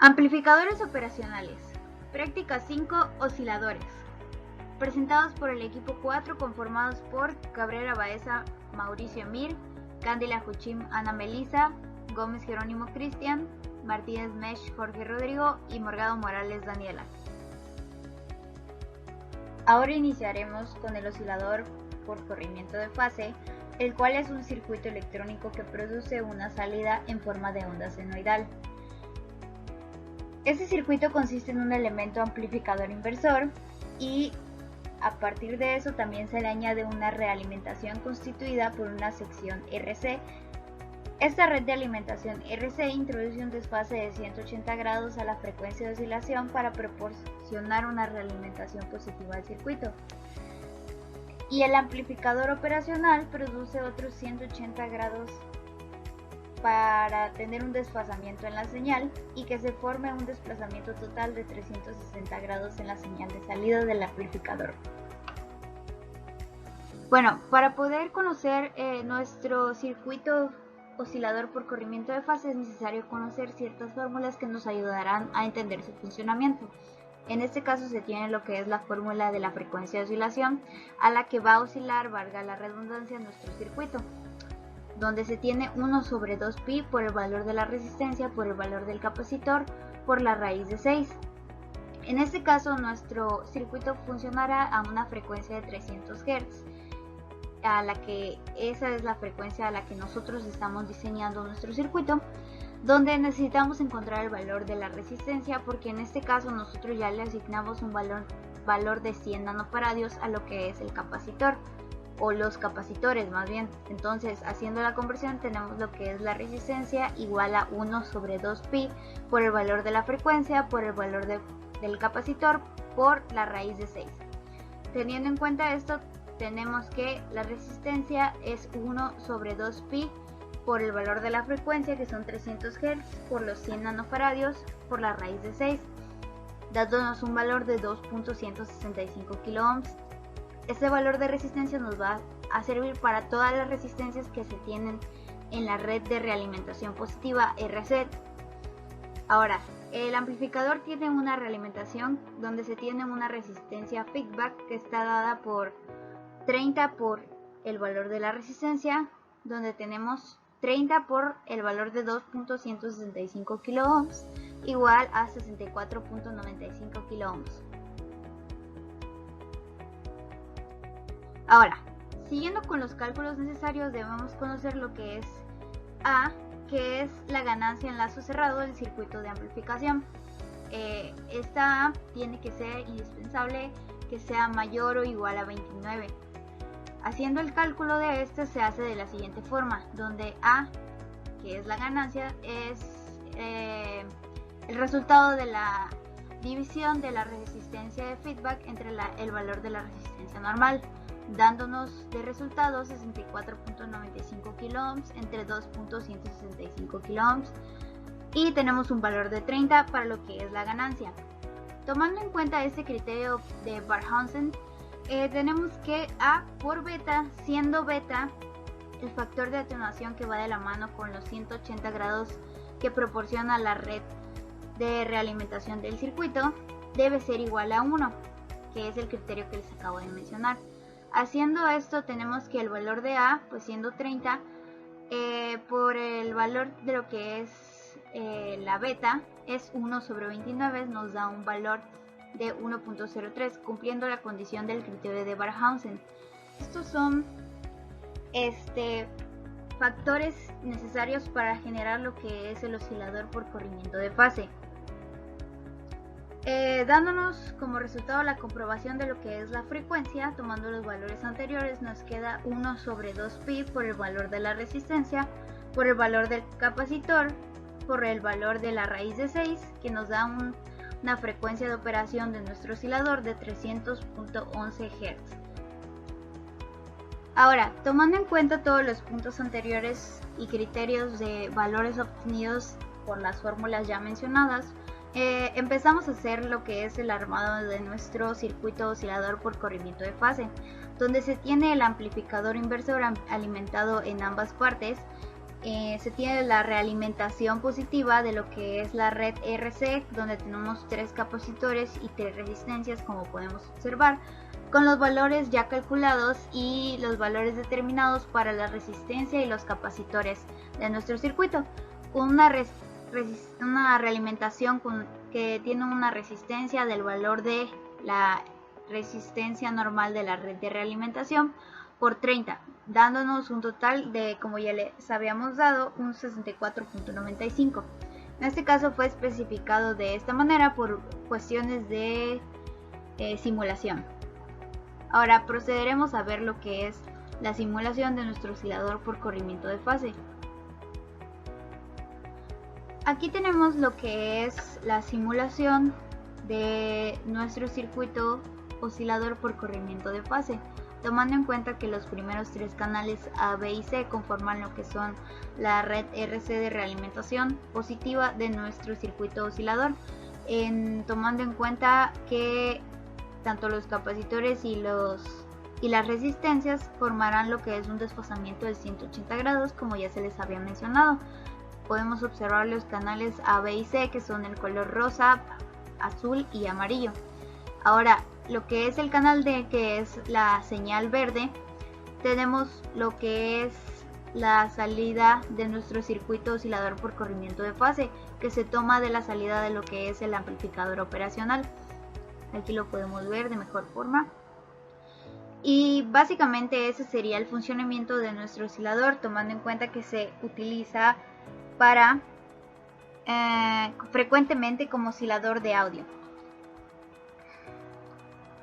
Amplificadores operacionales. Práctica 5. Osciladores. Presentados por el equipo 4, conformados por Cabrera Baeza, Mauricio Emir, Cándila Juchim, Ana Melisa, Gómez Jerónimo Cristian, Martínez Mesh Jorge Rodrigo y Morgado Morales Daniela. Ahora iniciaremos con el oscilador por corrimiento de fase, el cual es un circuito electrónico que produce una salida en forma de onda senoidal. Este circuito consiste en un elemento amplificador inversor y a partir de eso también se le añade una realimentación constituida por una sección RC. Esta red de alimentación RC introduce un desfase de 180 grados a la frecuencia de oscilación para proporcionar una realimentación positiva al circuito. Y el amplificador operacional produce otros 180 grados para tener un desfasamiento en la señal y que se forme un desplazamiento total de 360 grados en la señal de salida del amplificador. Bueno, para poder conocer nuestro circuito oscilador por corrimiento de fase es necesario conocer ciertas fórmulas que nos ayudarán a entender su funcionamiento. En este caso se tiene lo que es la fórmula de la frecuencia de oscilación a la que va a oscilar, valga la redundancia, nuestro circuito, donde se tiene 1 sobre 2pi por el valor de la resistencia, por el valor del capacitor, por la raíz de 6. En este caso nuestro circuito funcionará a una frecuencia de 300 Hz, esa es la frecuencia a la que nosotros estamos diseñando nuestro circuito, donde necesitamos encontrar el valor de la resistencia, porque en este caso nosotros ya le asignamos un valor de 100 nanofaradios a lo que es el capacitor, o los capacitores más bien. Entonces, haciendo la conversión tenemos lo que es la resistencia igual a 1 sobre 2pi por el valor de la frecuencia, por el valor del capacitor, por la raíz de 6. Teniendo en cuenta esto, tenemos que la resistencia es 1 sobre 2pi por el valor de la frecuencia, que son 300 Hz, por los 100 nanofaradios, por la raíz de 6, dándonos un valor de 2.165 kiloohms. Este valor de resistencia nos va a servir para todas las resistencias que se tienen en la red de realimentación positiva RC. Ahora, el amplificador tiene una realimentación donde se tiene una resistencia feedback que está dada por 30 por el valor de la resistencia, donde tenemos 30 por el valor de 2.165 kiloohms igual a 64.95 kiloohms. Ahora, siguiendo con los cálculos necesarios, debemos conocer lo que es A, que es la ganancia en lazo cerrado del circuito de amplificación. Esta A tiene que ser indispensable que sea mayor o igual a 29. Haciendo el cálculo de este se hace de la siguiente forma, donde A, que es la ganancia, es el resultado de la división de la resistencia de feedback entre el valor de la resistencia normal, dándonos de resultado 64.95 kiloohms entre 2.165 kiloohms, y tenemos un valor de 30 para lo que es la ganancia. Tomando en cuenta este criterio de Barkhausen, tenemos que A por beta, siendo beta el factor de atenuación que va de la mano con los 180 grados que proporciona la red de realimentación del circuito, debe ser igual a 1, que es el criterio que les acabo de mencionar. Haciendo esto tenemos que el valor de A, pues siendo 30, por el valor de lo que es la beta, es 1 sobre 29, nos da un valor de 1.03, cumpliendo la condición del criterio de Barkhausen. Estos son factores necesarios para generar lo que es el oscilador por corrimiento de fase. Dándonos como resultado la comprobación de lo que es la frecuencia, tomando los valores anteriores, nos queda 1 sobre 2pi por el valor de la resistencia, por el valor del capacitor, por el valor de la raíz de 6, que nos da una frecuencia de operación de nuestro oscilador de 300.11 Hz. Ahora, tomando en cuenta todos los puntos anteriores y criterios de valores obtenidos por las fórmulas ya mencionadas, empezamos a hacer lo que es el armado de nuestro circuito oscilador por corrimiento de fase, donde se tiene el amplificador inversor alimentado en ambas partes se tiene la realimentación positiva de lo que es la red RC, donde tenemos 3 capacitores y 3 resistencias, como podemos observar, con los valores ya calculados y los valores determinados para la resistencia y los capacitores de nuestro circuito. Una realimentación que tiene una resistencia del valor de la resistencia normal de la red de realimentación por 30, dándonos un total de, como ya les habíamos dado, un 64.95. En este caso fue especificado de esta manera por cuestiones de simulación. Ahora procederemos a ver lo que es la simulación de nuestro oscilador por corrimiento de fase. Aquí tenemos lo que es la simulación de nuestro circuito oscilador por corrimiento de fase, tomando en cuenta que los primeros 3 canales A, B y C conforman lo que son la red RC de realimentación positiva de nuestro circuito oscilador, tomando en cuenta que tanto los capacitores y las resistencias formarán lo que es un desfasamiento de 180 grados, como ya se les había mencionado. Podemos observar los canales A, B y C, que son el color rosa, azul y amarillo. Ahora, lo que es el canal D, que es la señal verde, tenemos lo que es la salida de nuestro circuito oscilador por corrimiento de fase, que se toma de la salida de lo que es el amplificador operacional. Aquí lo podemos ver de mejor forma. Y básicamente ese sería el funcionamiento de nuestro oscilador, tomando en cuenta que se utiliza para frecuentemente como oscilador de audio.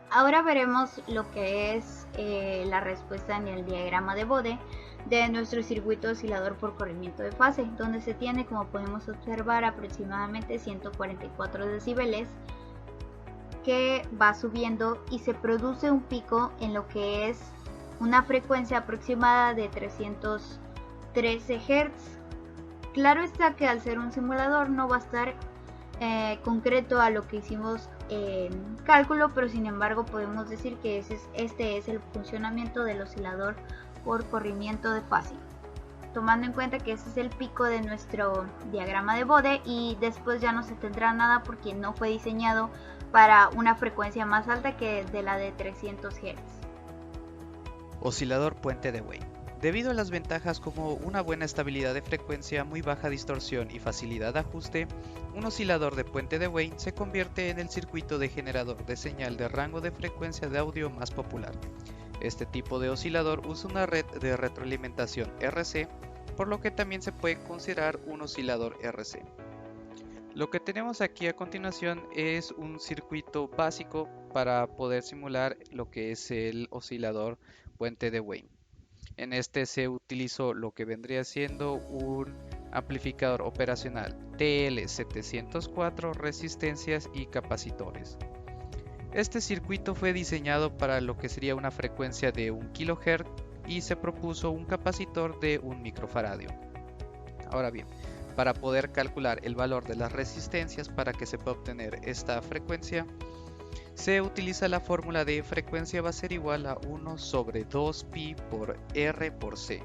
Ahora veremos lo que es la respuesta en el diagrama de Bode de nuestro circuito oscilador por corrimiento de fase, donde se tiene, como podemos observar, aproximadamente 144 decibeles, que va subiendo y se produce un pico en lo que es una frecuencia aproximada de 313 Hz. Claro está que al ser un simulador no va a estar concreto a lo que hicimos en cálculo, pero sin embargo podemos decir que este es el funcionamiento del oscilador por corrimiento de fase, tomando en cuenta que ese es el pico de nuestro diagrama de Bode, y después ya no se tendrá nada porque no fue diseñado para una frecuencia más alta que de la de 300 Hz. Oscilador puente de Wayne. Debido a las ventajas como una buena estabilidad de frecuencia, muy baja distorsión y facilidad de ajuste, un oscilador de puente de Wayne se convierte en el circuito de generador de señal de rango de frecuencia de audio más popular. Este tipo de oscilador usa una red de retroalimentación RC, por lo que también se puede considerar un oscilador RC. Lo que tenemos aquí a continuación es un circuito básico para poder simular lo que es el oscilador puente de Wayne. En este se utilizó lo que vendría siendo un amplificador operacional TL704, resistencias y capacitores. Este circuito fue diseñado para lo que sería una frecuencia de 1 kHz y se propuso un capacitor de 1 microfaradio. Ahora bien, para poder calcular el valor de las resistencias para que se pueda obtener esta frecuencia, se utiliza la fórmula de frecuencia va a ser igual a 1 sobre 2pi por R por C.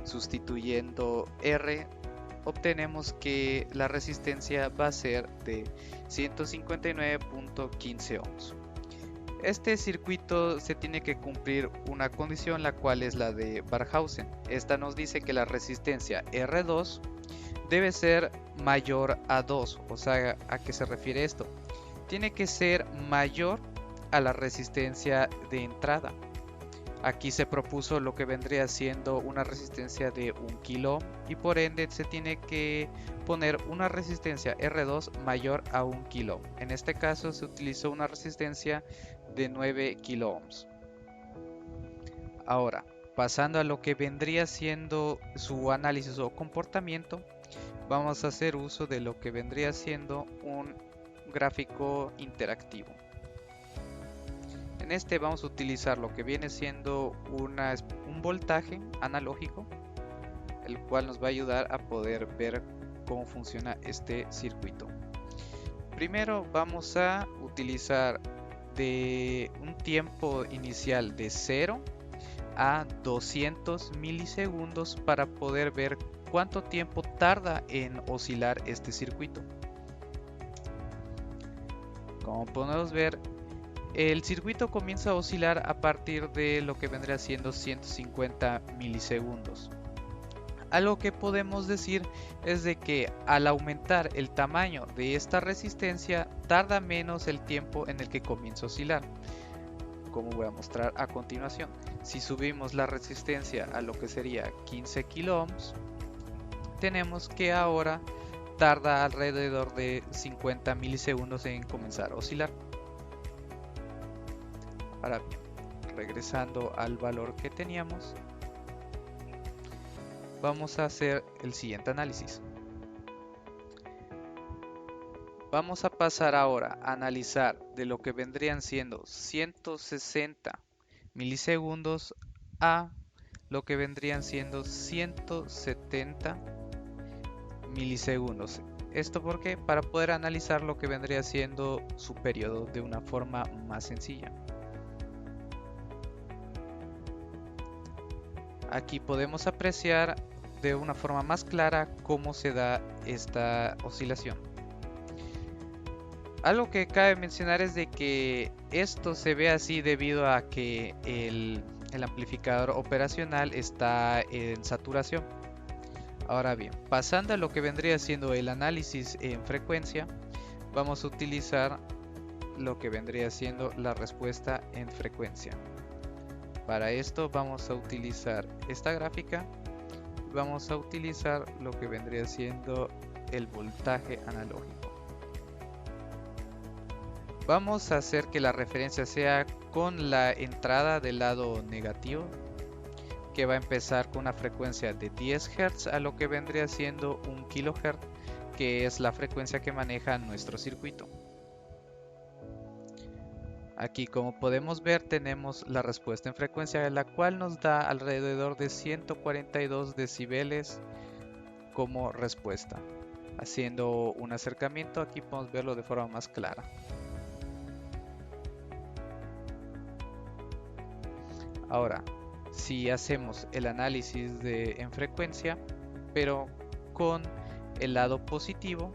Sustituyendo R, obtenemos que la resistencia va a ser de 159.15 ohms. Este circuito se tiene que cumplir una condición, la cual es la de Barkhausen. Esta nos dice que la resistencia R2 debe ser mayor a 2. O sea, ¿a qué se refiere esto? Tiene que ser mayor a la resistencia de entrada. Aquí se propuso lo que vendría siendo una resistencia de 1 kilo y por ende se tiene que poner una resistencia R2 mayor a 1 kilo. En este caso se utilizó una resistencia de 9 kilo ohms. Ahora, pasando a lo que vendría siendo su análisis o comportamiento, vamos a hacer uso de lo que vendría siendo un gráfico interactivo. En este vamos a utilizar lo que viene siendo un voltaje analógico, el cual nos va a ayudar a poder ver cómo funciona este circuito. Primero vamos a utilizar de un tiempo inicial de 0 a 200 milisegundos para poder ver cuánto tiempo tarda en oscilar este circuito. Como podemos ver, el circuito comienza a oscilar a partir de lo que vendría siendo 150 milisegundos. Algo que podemos decir es de que al aumentar el tamaño de esta resistencia tarda menos el tiempo en el que comienza a oscilar, como voy a mostrar a continuación. Si subimos la resistencia a lo que sería 15 kilo ohms, tenemos que ahora tarda alrededor de 50 milisegundos en comenzar a oscilar. Ahora bien, regresando al valor que teníamos, vamos a hacer el siguiente análisis. Vamos a pasar ahora a analizar de lo que vendrían siendo 160 milisegundos a lo que vendrían siendo 170 milisegundos. ¿Esto por qué? Para poder analizar lo que vendría siendo su periodo de una forma más sencilla. Aquí podemos apreciar de una forma más clara cómo se da esta oscilación. Algo que cabe mencionar es de que esto se ve así debido a que el amplificador operacional está en saturación. Ahora bien, pasando a lo que vendría siendo el análisis en frecuencia, vamos a utilizar lo que vendría siendo la respuesta en frecuencia. Para esto vamos a utilizar esta gráfica, vamos a utilizar lo que vendría siendo el voltaje analógico. Vamos a hacer que la referencia sea con la entrada del lado negativo, que va a empezar con una frecuencia de 10 Hz a lo que vendría siendo 1 kHz, que es la frecuencia que maneja nuestro circuito. Aquí, como podemos ver, tenemos la respuesta en frecuencia, la cual nos da alrededor de 142 decibeles como respuesta. Haciendo un acercamiento, aquí podemos verlo de forma más clara. Ahora, si hacemos el análisis en frecuencia, pero con el lado positivo,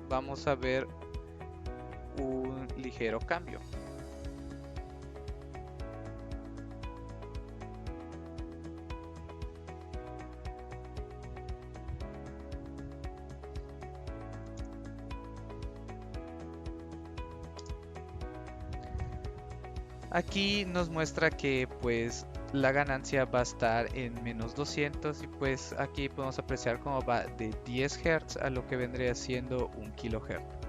vamos a ver un ligero cambio. Aquí nos muestra que pues la ganancia va a estar en menos 200 y pues aquí podemos apreciar cómo va de 10 Hz a lo que vendría siendo 1 kHz.